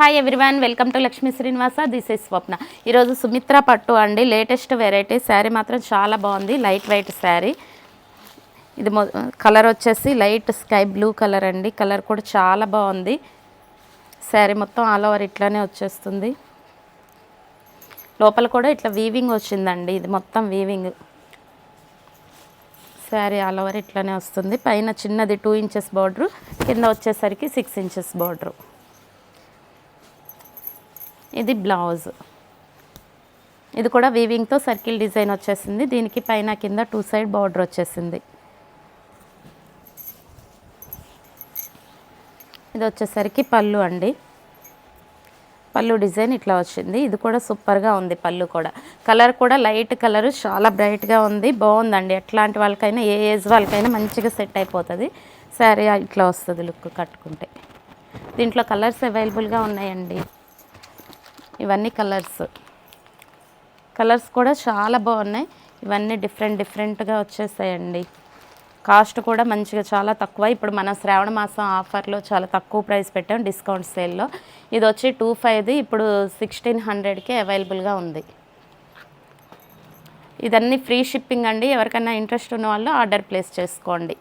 Hi everyone, welcome to Lakshmi Srinivasa. This is Swapna. ఈరోజు సుమిత్ర పట్టు అండి, లేటెస్ట్ వెరైటీ శారీ మాత్రం చాలా బాగుంది. Light weight sari. ఇది కలర్ వచ్చేసి లైట్ స్కై బ్లూ కలర్ అండి. కలర్ కూడా చాలా బాగుంది. శారీ మొత్తం ఆల్ ఓవర్ ఇట్లానే వచ్చేస్తుంది. లోపల కూడా ఇట్లా వీవింగ్ వచ్చిందండి. ఇది మొత్తం వీవింగ్. శారీ ఆల్ ఓవర్ ఇట్లానే వస్తుంది. పైన చిన్నది 2 ఇంచెస్ బార్డరు, కింద వచ్చేసరికి 6 ఇంచెస్ బార్డరు. ఇది బ్లౌజ్. ఇది కూడా వీవింగ్తో సర్కిల్ డిజైన్ వచ్చేసింది. దీనికి పైన కింద 2 సైడ్ బార్డర్ వచ్చేసింది. ఇది వచ్చేసరికి పళ్ళు అండి. పళ్ళు డిజైన్ ఇట్లా వచ్చింది. ఇది కూడా సూపర్గా ఉంది. పళ్ళు కూడా కలర్ కూడా లైట్ కలర్, చాలా బ్రైట్గా ఉంది. బాగుందండి. ఎట్లాంటి వాళ్ళకైనా, ఏ ఏజ్ వాళ్ళకైనా మంచిగా సెట్ అయిపోతుంది. శారీ ఇట్లా వస్తుంది లుక్ కట్టుకుంటే. దీంట్లో కలర్స్ అవైలబుల్గా ఉన్నాయండి. ఇవన్నీ కలర్స్ కూడా చాలా బాగున్నాయి. ఇవన్నీ డిఫరెంట్గా వచ్చేసాయండి. కాస్ట్ కూడా మంచిగా చాలా తక్కువ. ఇప్పుడు మన శ్రావణ మాసం ఆఫర్లో చాలా తక్కువ ప్రైస్ పెట్టాం, డిస్కౌంట్ సేల్లో. ఇది వచ్చి 2500, ఇప్పుడు 1600కి అవైలబుల్గా ఉంది. ఇదన్నీ ఫ్రీ షిప్పింగ్ అండి. ఎవరికైనా ఇంట్రెస్ట్ ఉన్న వాళ్ళు ఆర్డర్ ప్లేస్ చేసుకోండి.